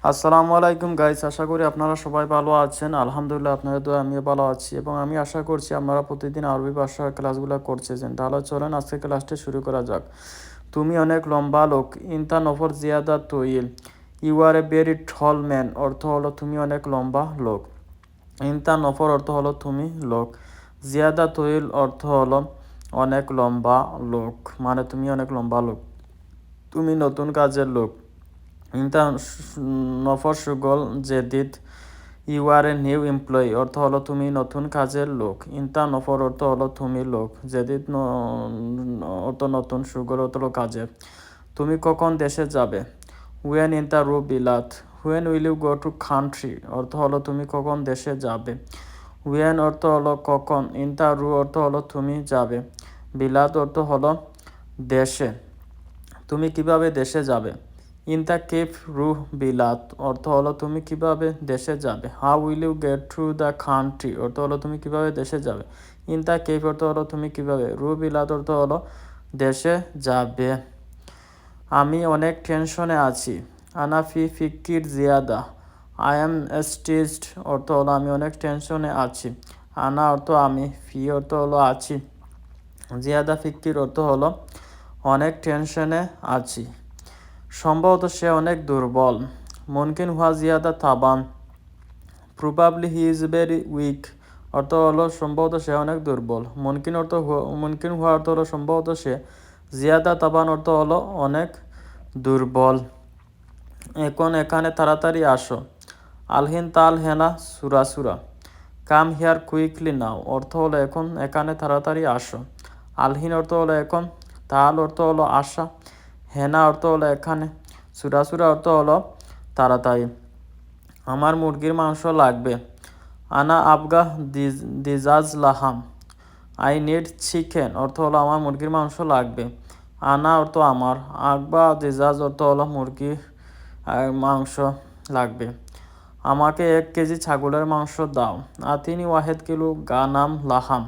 আসসালামু আলাইকুম গাইস, আশা করি আপনারা সবাই ভালো আছেন। আলহামদুলিল্লাহ আপনাদের দোয়া আমিও ভালো আছি এবং আমি আশা করছি আপনারা প্রতিদিন আরবি ভাষার ক্লাসগুলো করছেন। তাহলে চলেন আজকে ক্লাসটি শুরু করা যাক। তুমি অনেক লম্বা লোক। ইনতা নফর জিয়াদা তৈল। You are a very tall man অর্থ হলো তুমি অনেক লম্বা লোক। ইনতা নফর অর্থ হলো তুমি লোক। জিয়াদা তৈল অর্থ হলো অনেক লম্বা লোক, মানে তুমি অনেক লম্বা লোক। তুমি নতুন কাজের লোক। ইনতা নফর সুগল জেদিদ। You are a new employee অর্থ হলো তুমি নতুন কাজের লোক। ইনতা নফর অর্থ হলো তুমি লোক। জেদিদ অর্থ নতুন, সুগল অর্থ হলো কাজের। তুমি কখন দেশে যাবে? হুয়েন ইনতা রু বিলাত। When will you go to country অর্থ হলো তুমি কখন দেশে যাবে। হুয়েন অর্থ হলো কখন। ইনতা রু অর্থ হলো তুমি যাবে। বিলাত অর্থ হলো দেশে। তুমি কিভাবে দেশে যাবে? ইন দ্য কেপ রুহ বিলাত অর্থ হলো তুমি কিভাবে দেশে যাবে। How will you get through the country অর্থ হলো তুমি কিভাবে দেশে যাবে। ইন দ্য কেপ অর্থ হলো তুমি কিভাবে। রুহ বিলাত অর্থ হলো দেশে যাবে। আমি অনেক টেনশনে আছি। আনা ফি ফিকির জিয়াদা। আই এম স্ট্রেসড অর্থ হলো আমি অনেক টেনশনে আছি। আনা অর্থ আমি, ফি অর্থ হলো আছি, জিয়াদা ফিকির অর্থ হলো অনেক টেনশনে আছি। সম্ভবত সে অনেক দুর্বল। মুমকিন হুয়া জিয়াদা তাবান। Probably he is very weak অর্থ হলো সম্ভবত সে অনেক দুর্বল। মুমকিন হুয়া অর্থ হলো সম্ভবত সে। জিয়াদা তাবান অর্থ হলো অনেক দুর্বল। এখন এখানে তাড়াতাড়ি আসো। আলহিন তাল হেনা সুরা সুরা। কাম হিয়ার কুইকলি নাও অর্থ হলো এখন এখানে তাড়াতাড়ি আসো। আলহিন অর্থ হলো এখন, তাল অর্থ হলো আসা, হেনা অর্থ হলো এখানে, সুরা সুরা অর্থ হলো তাড়াতাড়ি। আমার মুরগির মাংস লাগবে। আনা আবগা দিজাজ লাহাম। আই নিড চিকেন অর্থ হলো আমার মুরগির মাংস লাগবে। আনা অর্থ আমার, আবগা দিজাজ অর্থ হলো মুরগির মাংস লাগবে। আমাকে 1 কেজি ছাগলের মাংস দাও। আতিনি ওয়াহেদ কিলো গানাম লাহাম।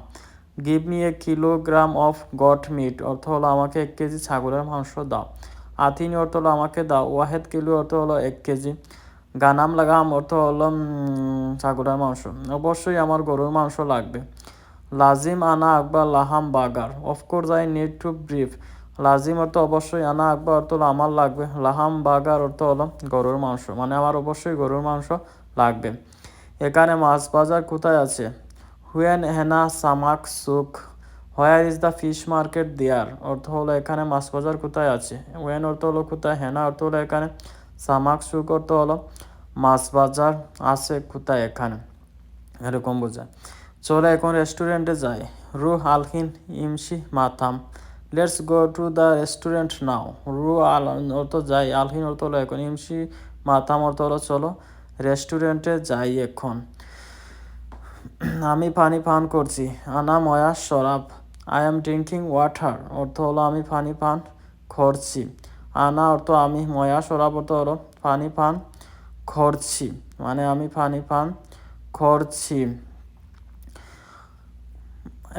Give me a kilogram of goat meat অর্থ হলো আমাকে 1 কেজি ছাগলের মাংস দাও। আতিনি অর্থ হলো আমাকে দাও। ওয়াহেদ কিলো অর্থ হলো 1 কেজি। গানাম লাগাম অর্থ হলো ছাগলের মাংস। অবশ্যই আমার গরুর মাংস লাগবে। লাজিম আনা আকবার লাহাম বাগার। Of course I need to brief. লাজিম অর্থ অবশ্যই, আনা আকবার অর্থ হলো আমার লাগবে, লাহাম বাগার অর্থ হলো গরুর মাংস, মানে আমার অবশ্যই গরুর মাংস লাগবে। এখানে মাছ বাজার কোথায় আছে? হুয়েন হেনা সামাক সুক। Where is the fish market there অর্থ হলো এখানে মাছ বাজার কোথায় আছে। হুয়েন অর্থ হলো কোথায়, হেনা অর্থ হলো এখানে, সামাক সুক অর্থ হলো মাছ বাজার আছে কোথায় এখানে, এরকম বোঝায়। চলে এখন রেস্টুরেন্টে যাই। রুহ আলহিন ইমশি মাথাম। Let's go to the restaurant now. রু আল অর্থ যাই, আলহিন অর্থ হলো এখন, ইমশি মাথাম অর্থ হলো চলো, রেস্টুরেন্টে যাই এখন। আমি পানি পান করছি। আনা ময়া শরাব। আই এম ড্রিঙ্কিং ওয়াটার অর্থ হলো আমি পানি পান করছি। আনা অর্থ আমি, ময়া শরাব অর্থ হলো পানি পান করছি, মানে আমি পানি পান করছি।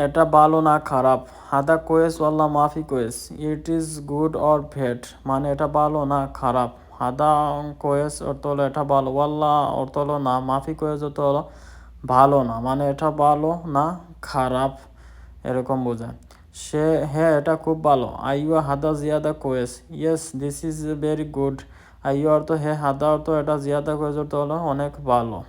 এটা ভালো না খারাপ। হাদা কোয়েস ওয়াল্লা মাফি Quess. It is good or ভ্যাড, মানে এটা ভালো না খারাপ। হাদা কোয়েস অর্থ হলো এটা ভালো, ওয়াল্লা অর্থ হলো না, মাফি কোয়েস অর্থ হলো ভালো না, মানে এটা ভালো না খারাপ, এরকম বোঝায়। সে, হ্যাঁ এটা খুব ভালো। আইয়ু হাদা জিয়াদা কোয়েস। Yes this is very good. আইয়ু অর্থ হ্যাঁ, হাদা অর্থ এটা, জিয়াদা কোয়েস অর্থ হলো অনেক ভালো।